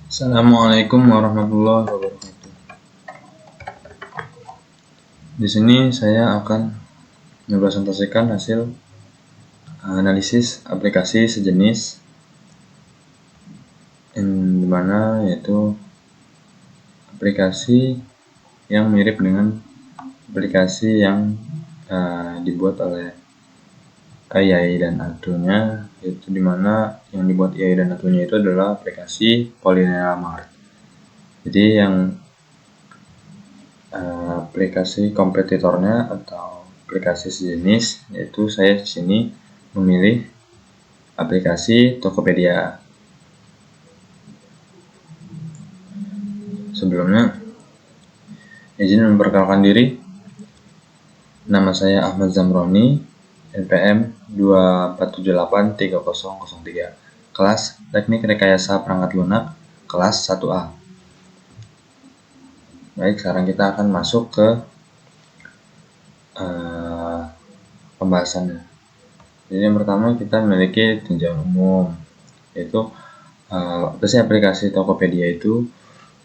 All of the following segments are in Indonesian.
Assalamualaikum warahmatullahi wabarakatuh. Di sini saya akan mempresentasikan hasil analisis aplikasi sejenis yang dimana yaitu aplikasi yang mirip dengan aplikasi yang dibuat oleh AI dan Atunya, yaitu dimana yang dibuat AI dan Atunya itu adalah aplikasi Polynomial Mart. Jadi yang aplikasi kompetitornya atau aplikasi sejenis, yaitu saya di sini memilih aplikasi Tokopedia. Sebelumnya, izin memperkenalkan diri. Nama saya Ahmad Zamroni, NPM 24783003, kelas Teknik Rekayasa Perangkat Lunak, kelas 1A. Baik, sekarang kita akan masuk ke pembahasannya. Jadi yang pertama kita memiliki tinjauan umum, yaitu apa sih aplikasi Tokopedia itu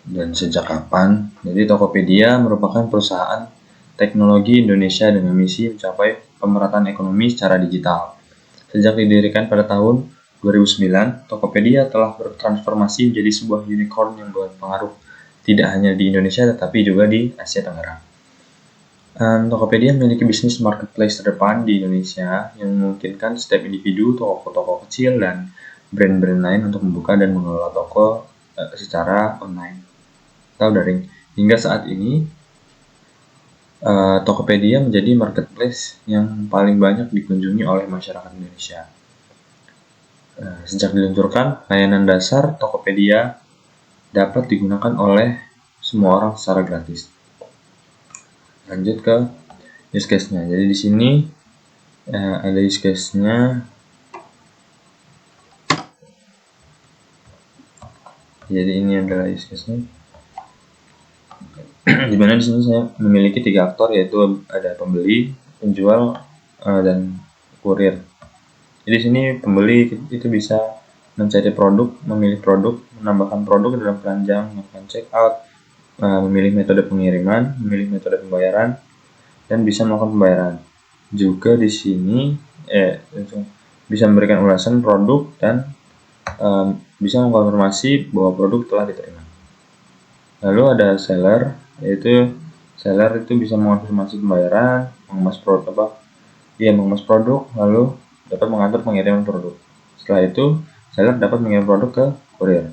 dan sejak kapan. Jadi Tokopedia merupakan perusahaan teknologi Indonesia dengan misi mencapai pemerataan ekonomi secara digital. Sejak didirikan pada tahun 2009, Tokopedia telah bertransformasi menjadi sebuah unicorn yang berpengaruh tidak hanya di Indonesia tetapi juga di Asia Tenggara. Tokopedia memiliki bisnis marketplace terdepan di Indonesia yang memungkinkan setiap individu, toko-toko kecil, dan brand-brand lain untuk membuka dan mengelola toko secara online atau daring. Hingga saat ini, Tokopedia menjadi marketplace yang paling banyak dikunjungi oleh masyarakat Indonesia. Sejak diluncurkan, layanan dasar Tokopedia dapat digunakan oleh semua orang secara gratis. Lanjut ke use case-nya. Jadi di sini ada use case-nya. Jadi ini adalah use case-nya. Di mana di sini saya memiliki 3 aktor, yaitu ada pembeli, penjual, dan kurir. Jadi di sini pembeli itu bisa mencari produk, memilih produk, menambahkan produk ke dalam keranjang, melakukan check out, memilih metode pengiriman, memilih metode pembayaran, dan bisa melakukan pembayaran. Juga di sini bisa memberikan ulasan produk dan bisa mengkonfirmasi bahwa produk telah diterima. Lalu ada seller, yaitu seller itu bisa mengonfirmasi pembayaran, mengemas produk, lalu dapat mengatur pengiriman produk. Setelah itu, seller dapat mengirim produk ke kurir.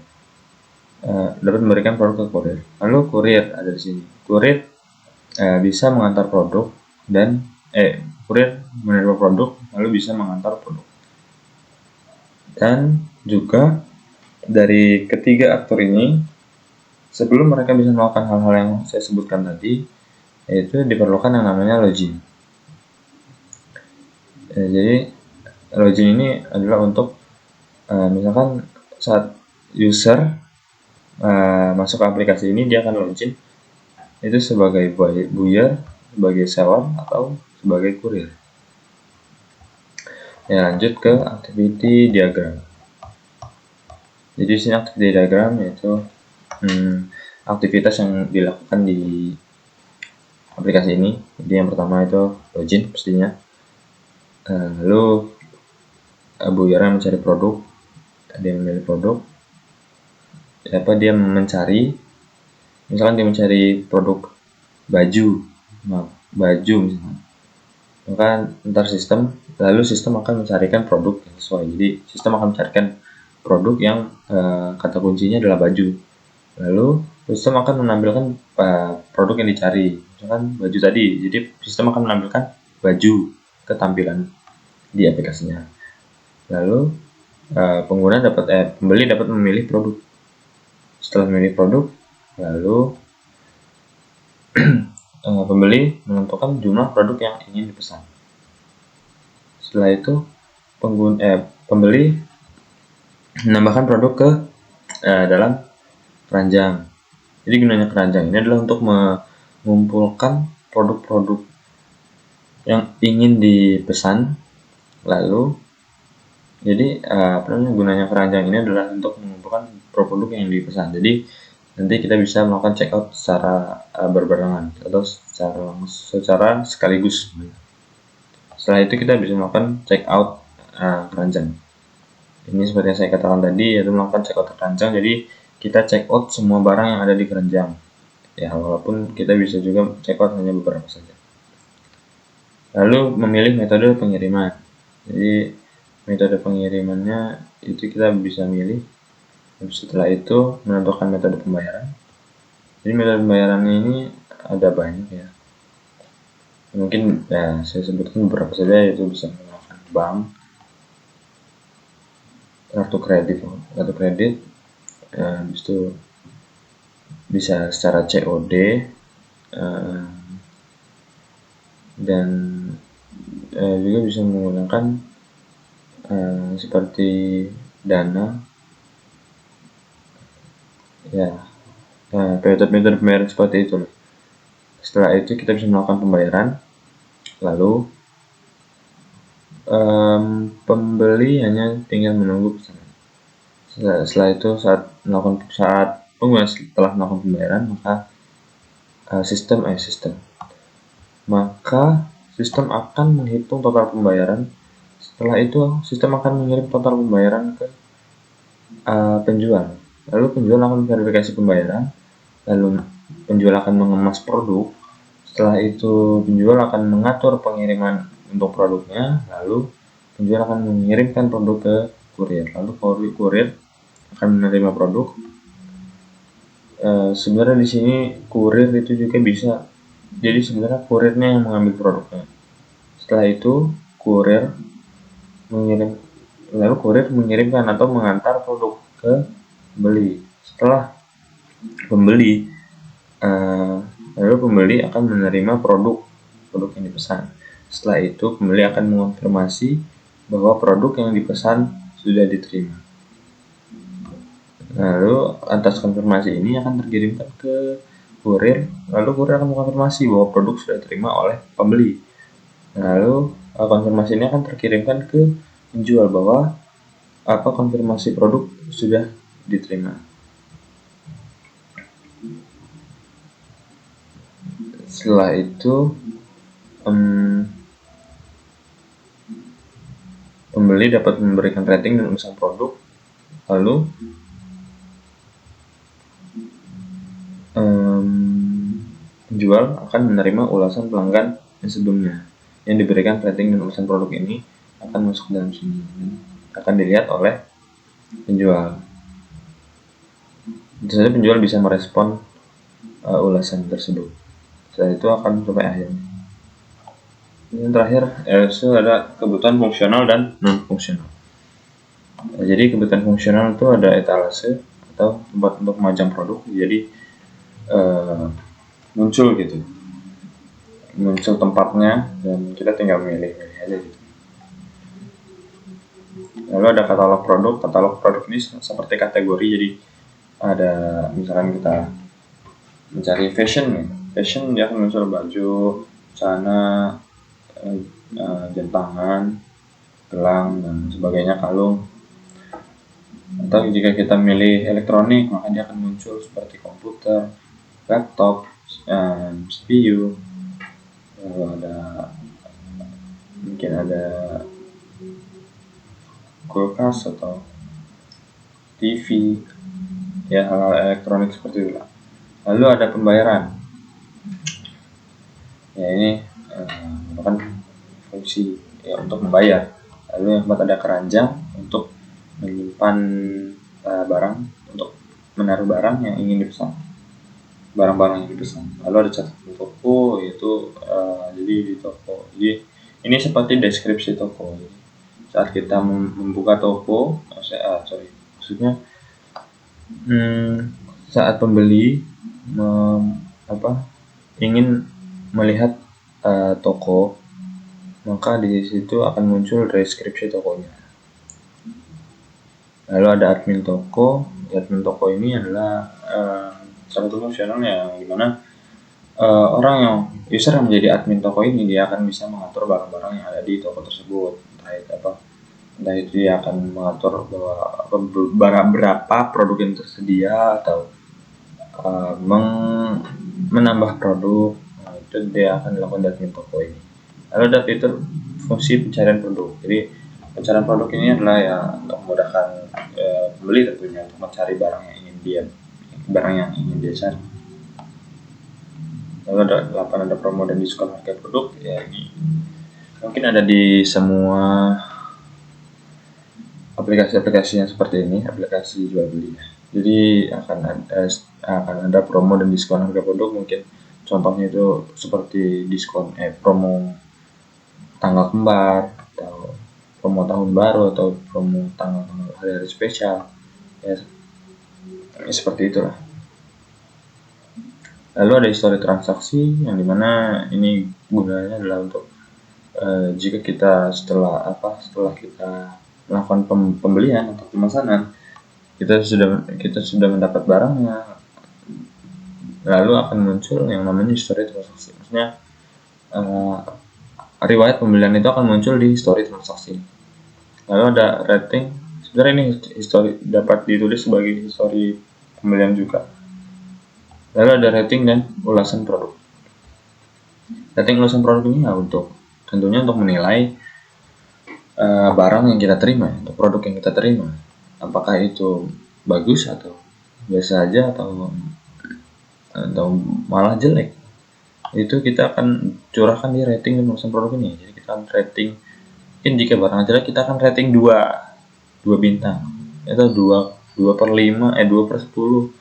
Dapat memberikan produk ke kurir. Lalu kurir ada di sini. Kurir bisa mengantar produk dan kurir menerima produk lalu bisa mengantar produk. Dan juga dari ketiga aktor ini, sebelum mereka bisa melakukan hal-hal yang saya sebutkan tadi, yaitu diperlukan yang namanya login. Jadi login ini adalah untuk misalkan saat user masuk ke aplikasi ini, dia akan login itu sebagai buyer, sebagai seller, atau sebagai kurir. Lanjut ke activity diagram. Jadi sini activity diagram yaitu aktivitas yang dilakukan di aplikasi ini. Jadi yang pertama itu login pastinya. Lalu buyer mencari produk, dia memilih produk. Dia mencari, misalkan dia mencari produk baju misalkan. Maka ntar lalu sistem akan mencarikan produk yang sesuai. Jadi sistem akan mencarikan produk yang kata kuncinya adalah baju. Lalu sistem akan menampilkan produk yang dicari, misalkan baju tadi. Jadi sistem akan menampilkan baju ketampilan di aplikasinya. Lalu pembeli dapat memilih produk. Setelah memilih produk, lalu pembeli menentukan jumlah produk yang ingin dipesan. Setelah itu pembeli menambahkan produk ke dalam keranjang. Jadi gunanya keranjang ini adalah untuk mengumpulkan produk-produk yang ingin dipesan. Lalu jadi gunanya keranjang ini adalah untuk mengumpulkan produk yang dipesan. Jadi nanti kita bisa melakukan checkout secara berbarengan atau secara sekaligus. Setelah itu kita bisa melakukan checkout keranjang. Ini seperti yang saya katakan tadi, yaitu melakukan checkout keranjang. Jadi kita checkout semua barang yang ada di keranjang. Ya, walaupun kita bisa juga checkout hanya beberapa saja. Lalu memilih metode pengiriman. Jadi metode pengirimannya itu kita bisa milih. Setelah itu menentukan metode pembayaran. Jadi metode pembayarannya ini ada banyak ya. Mungkin ya saya sebutkan beberapa saja, yaitu bisa menggunakan bank, kartu kredit, habis itu bisa secara COD, dan juga bisa menggunakan seperti Dana. Ya, metode pembayaran seperti itu. Setelah itu kita bisa melakukan pembayaran. Lalu pembeli hanya tinggal menunggu pesanan. Setelah itu saat pengguna setelah melakukan pembayaran, maka sistem akan menghitung total pembayaran. Setelah itu sistem akan mengirim total pembayaran ke penjual. Lalu penjual akan verifikasi pembayaran. Lalu penjual akan mengemas produk. Setelah itu penjual akan mengatur pengiriman untuk produknya. Lalu penjual akan mengirimkan produk ke kurir. Lalu kurir akan menerima produk. Sebenarnya di sini kurir itu juga bisa. Jadi sebenarnya kurirnya yang mengambil produknya. Setelah itu kurir mengirimkan atau mengantar produk ke pembeli. Setelah pembeli, lalu pembeli akan menerima produk yang dipesan. Setelah itu pembeli akan mengonfirmasi bahwa produk yang dipesan sudah diterima. Lalu atas konfirmasi ini akan terkirimkan ke kurir. Lalu kurir akan mengonfirmasi bahwa produk sudah diterima oleh pembeli. Lalu konfirmasi ini akan terkirimkan ke penjual bahwa konfirmasi produk sudah diterima. Setelah itu pembeli dapat memberikan rating dan ulasan produk. Lalu penjual akan menerima ulasan pelanggan yang sebelumnya yang diberikan rating dan ulasan produk ini akan masuk dalam sini, akan dilihat oleh penjual. Tentu saja penjual bisa merespon ulasan tersebut. Setelah itu akan sampai akhir. Yang terakhir itu ada kebutuhan fungsional dan non fungsional. Jadi kebutuhan fungsional itu ada etalase atau tempat untuk memajang produk. Jadi muncul tempatnya dan kita tinggal milih aja gitu. Lalu ada katalog produk ini seperti kategori. Jadi ada misalkan kita mencari fashion dia akan muncul baju, celana, jam tangan, gelang dan sebagainya, kalung. Atau jika kita milih elektronik, maka dia akan muncul seperti komputer, laptop, CPU, lalu mungkin ada kulkas atau TV, ya hal-hal elektronik seperti itu. Lalu ada pembayaran. Ya ini merupakan fungsi ya untuk membayar. Lalu yang keempat ada keranjang untuk menyimpan barang, untuk menaruh barang yang ingin dipesan, barang-barang yang dipesan. Lalu ada catatan toko, yaitu jadi di toko. Jadi ini seperti deskripsi toko. Jadi, saat kita membuka toko, maksudnya saat pembeli ingin melihat toko, maka di situ akan muncul deskripsi tokonya. Lalu ada admin toko. Admin toko ini adalah salah satu fungsional yang dimana user yang menjadi admin toko ini dia akan bisa mengatur barang-barang yang ada di toko tersebut, entah itu Entah itu dia akan mengatur bahwa berapa produk yang tersedia atau menambah produk. Nah, itu dia akan dilakukan dari toko ini. Lalu ada fitur fungsi pencarian produk. Jadi pencarian produk ini adalah ya untuk memudahkan pembeli tentunya untuk mencari barang yang ingin dia cari. Lalu ada promo dan diskon harga produk. Ya ini mungkin ada di semua aplikasi-aplikasi yang seperti ini, aplikasi jual beli. Jadi akan ada promo dan diskon harga produk. Mungkin contohnya itu seperti diskon promo tanggal kembar atau promo tahun baru atau promo tanggal hari-hari spesial. Ya seperti itulah. Lalu ada histori transaksi yang dimana ini gunanya adalah untuk jika kita setelah kita melakukan pembelian atau pemesanan, kita sudah mendapat barangnya, lalu akan muncul yang namanya histori transaksi. Maksudnya riwayat pembelian itu akan muncul di histori transaksi. Lalu ada rating. Sebenarnya ini histori dapat ditulis sebagai histori pembelian juga. Lalu ada rating dan ulasan produk. Rating ulasan produk ini ya tentunya untuk menilai barang yang kita terima, untuk produk yang kita terima, apakah itu bagus atau biasa aja atau malah jelek. Itu kita akan curahkan di rating dan ulasan produk ini. Jadi kita akan rating, mungkin jika barang jelek kita akan rating 2 bintang atau 2/5 2/10.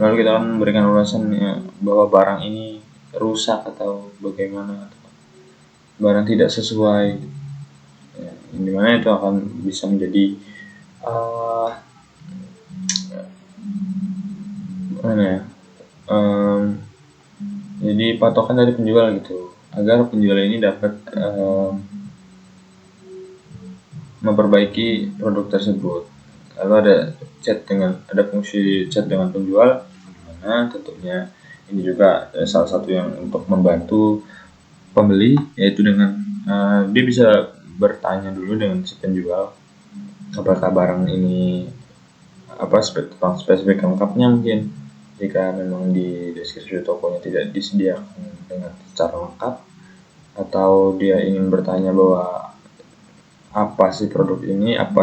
Lalu kita akan memberikan ulasannya bahwa barang ini rusak atau bagaimana, atau barang tidak sesuai, ya, dimana itu akan bisa menjadi jadi patokan dari penjual gitu, agar penjual ini dapat memperbaiki produk tersebut. Lalu ada fungsi chat dengan penjual, dimana tentunya ini juga salah satu yang untuk membantu pembeli, yaitu dengan dia bisa bertanya dulu dengan si penjual apakah barang ini spesifik lengkapnya, mungkin jika memang di deskripsi tokonya tidak disediakan dengan secara lengkap, atau dia ingin bertanya bahwa apa sih produk ini, apa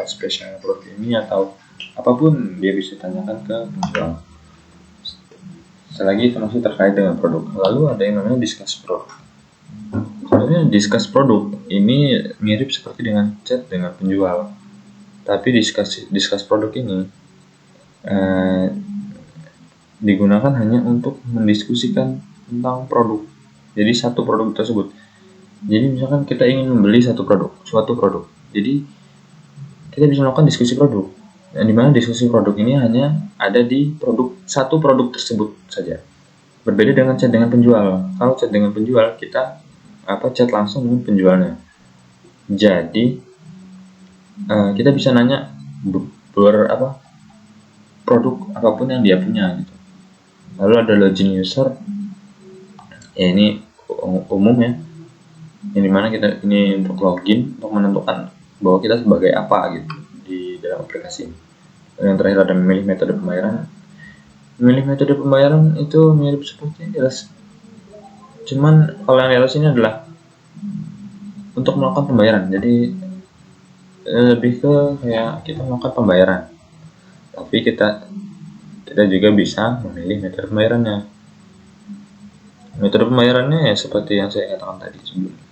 spesialnya produk ini, atau apapun dia bisa tanyakan ke penjual. Selagi itu masih terkait dengan produk. Lalu ada yang namanya discuss produk. Sebenarnya discuss produk ini mirip seperti dengan chat dengan penjual, tapi discuss produk ini digunakan hanya untuk mendiskusikan tentang produk. Jadi satu produk tersebut. Jadi misalkan kita ingin membeli suatu produk. Jadi kita bisa melakukan diskusi produk. Dan dimana diskusi produk ini hanya ada di satu produk tersebut saja. Berbeda dengan chat dengan penjual. Kalau chat dengan penjual kita chat langsung dengan penjualnya. Jadi kita bisa nanya produk apapun yang dia punya gitu. Lalu ada login user. Ya ini umum ya. Yang dimana kita ini untuk login, untuk menentukan bahwa kita sebagai apa gitu di dalam aplikasi. Dan yang terakhir ada memilih metode pembayaran. Memilih metode pembayaran itu mirip seperti yang jelas. Cuman kalau yang jelas ini adalah untuk melakukan pembayaran. Jadi lebih ke kayak kita melakukan pembayaran. Tapi kita juga bisa memilih metode pembayarannya. Metode pembayarannya ya seperti yang saya katakan tadi sebelumnya.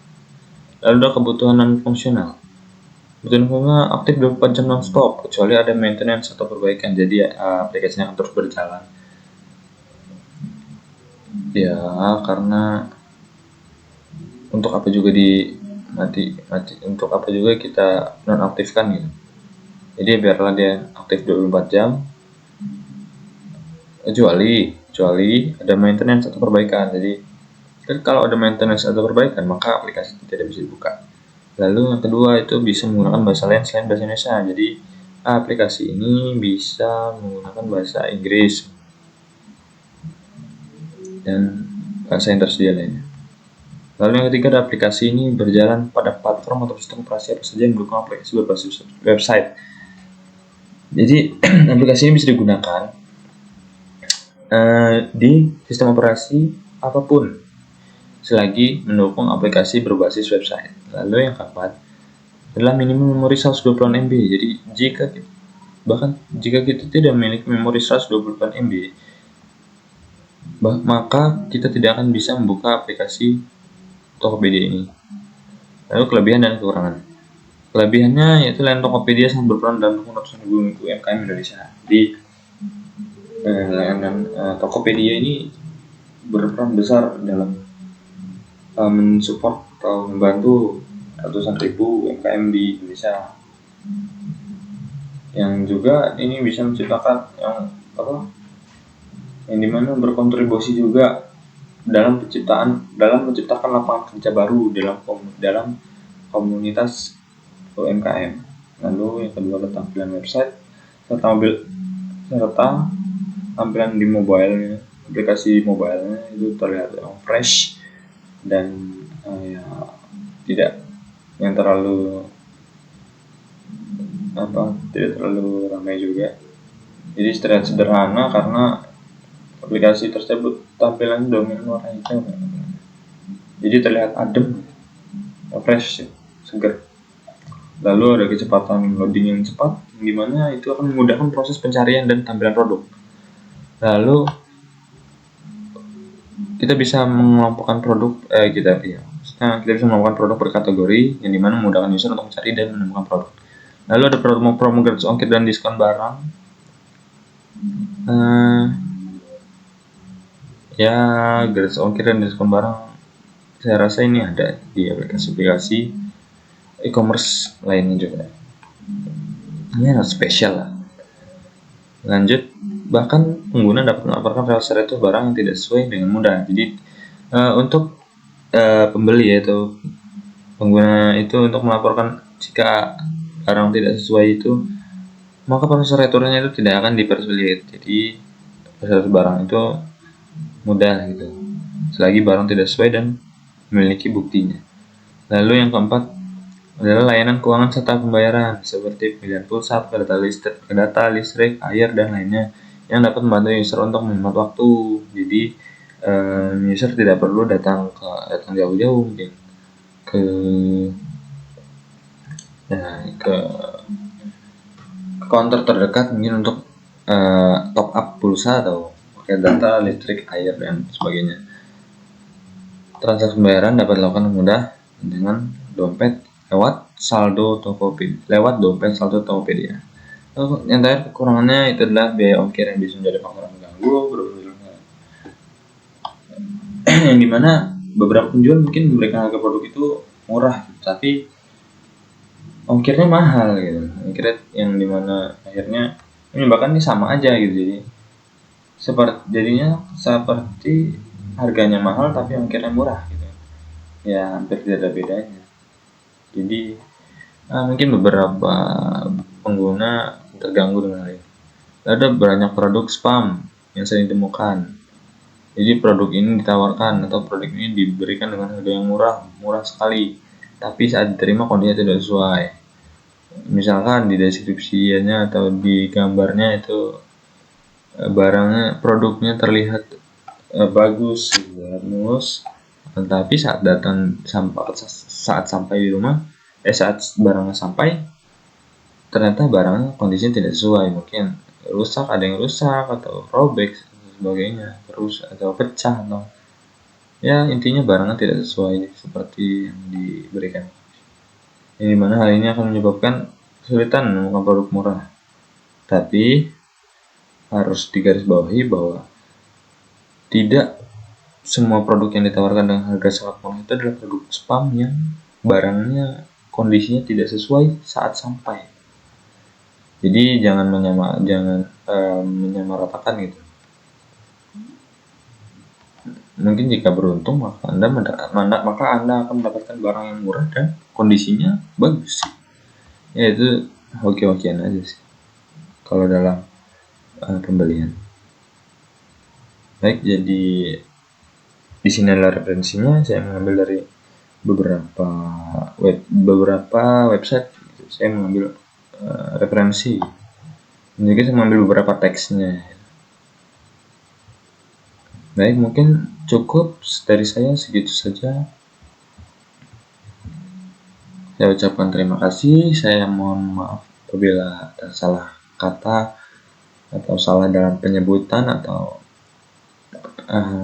Lalu ada kebutuhan non-fungsional. Kebutuhan fungsional aktif 24 jam non-stop, kecuali ada maintenance atau perbaikan. Jadi aplikasinya akan terus berjalan. Ya karena untuk apa juga untuk apa juga kita nonaktifkan gitu. Jadi biarlah dia aktif 24 jam. Kecuali ada maintenance atau perbaikan. Jadi kalau ada maintenance atau perbaikan, maka aplikasi tidak bisa dibuka. Lalu yang kedua itu bisa menggunakan bahasa lain selain bahasa Indonesia. Jadi aplikasi ini bisa menggunakan bahasa Inggris dan bahasa yang tersedia lainnya. Lalu yang ketiga ada aplikasi ini berjalan pada platform atau sistem operasi apa saja yang mendukung aplikasi berbasis website. Jadi aplikasi ini bisa digunakan di sistem operasi apapun selagi mendukung aplikasi berbasis website. Lalu yang keempat adalah minimum memori 128 MB. Jadi jika kita tidak memiliki memori 128 MB, maka kita tidak akan bisa membuka aplikasi Tokopedia ini. Lalu kelebihan dan kekurangan. Kelebihannya yaitu layanan Tokopedia sangat berperan dalam mendukung ratusan ribu UMKM Indonesia. Jadi layanan Tokopedia ini berperan besar dalam mensupport atau membantu ratusan ribu UMKM di Indonesia, yang juga ini bisa menciptakan yang dimana berkontribusi juga dalam menciptakan lapangan kerja baru dalam komunitas UMKM. Lalu yang kedua adalah tampilan website serta tampilan di mobile, aplikasi mobile itu terlihat fresh dan tidak terlalu ramai juga. Jadi terlihat sederhana karena aplikasi tersebut tampilannya dominan warna hitam. Jadi terlihat adem, fresh, segar. Lalu ada kecepatan loading yang cepat, dimana itu akan memudahkan proses pencarian dan tampilan produk. Lalu kita bisa mengelompokkan produk, kita bisa mengelompokkan produk per kategori, yang dimana memudahkan user untuk mencari dan menemukan produk. Lalu ada promo gratis ongkir dan diskon barang. Gratis ongkir dan diskon barang, saya rasa ini ada di aplikasi e-commerce lainnya juga. Ini harus spesial lah. Lanjut, bahkan pengguna dapat melaporkan status barang yang tidak sesuai dengan mudah. Jadi untuk pembeli atau pengguna itu untuk melaporkan jika barang tidak sesuai itu, maka proses returnnya itu tidak akan dipersulit. Jadi proses barang itu mudah gitu, selagi barang tidak sesuai dan memiliki buktinya. Lalu yang keempat adalah layanan keuangan serta pembayaran seperti pembelian pulsa, data listrik, air, dan lainnya yang dapat membantu user untuk menghemat waktu. Jadi user tidak perlu datang jauh-jauh mungkin ke counter terdekat mungkin untuk top up pulsa atau pakai data listrik, air, dan sebagainya. Transaksi pembayaran dapat dilakukan mudah dengan lewat saldo Tokopedia. Yang terakhir kekurangannya itu adalah biaya ongkir yang bisa menjadi faktor mengganggu yang dimana beberapa penjual mungkin memberikan harga produk itu murah, tapi ongkirnya mahal gitu. Ongkirnya yang dimana akhirnya menyebabkan ini sama aja gitu. Jadinya seperti harganya mahal tapi ongkirnya murah gitu. Ya hampir tidak ada bedanya. Jadi mungkin beberapa pengguna terganggu dengan hal ini. Ada banyak produk spam yang sering ditemukan. Jadi produk ini ditawarkan atau produk ini diberikan dengan harga yang murah sekali, tapi saat diterima kondisinya tidak sesuai. Misalkan di deskripsinya atau di gambarnya itu produknya terlihat bagus, mulus, tetapi saat sampai di rumah, saat barangnya sampai, ternyata barangnya kondisinya tidak sesuai, mungkin rusak, ada yang rusak atau robek sebagainya, terus atau pecah atau intinya barangnya tidak sesuai seperti yang diberikan. Yang dimana hal ini akan menyebabkan kesulitan menemukan produk murah. Tapi harus digarisbawahi bahwa tidak semua produk yang ditawarkan dengan harga sangat murah itu adalah produk spam yang barangnya kondisinya tidak sesuai saat sampai. Jadi jangan menyamaratakan gitu. Mungkin jika beruntung maka Anda akan mendapatkan barang yang murah dan kondisinya bagus. Ya itu hoki-hokian aja sih kalau dalam pembelian. Baik, jadi Di sini adalah referensinya. Saya mengambil dari beberapa website. Saya mengambil referensi. Dan juga saya mengambil beberapa teksnya. Baik, mungkin cukup dari saya, segitu saja. Saya ucapkan terima kasih. Saya mohon maaf apabila ada salah kata atau salah dalam penyebutan atau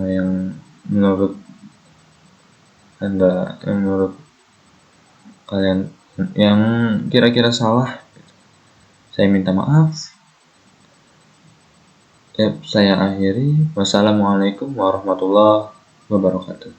yang menurut kalian yang kira-kira salah. Saya minta maaf. Saya akhiri. Wassalamualaikum warahmatullahi wabarakatuh.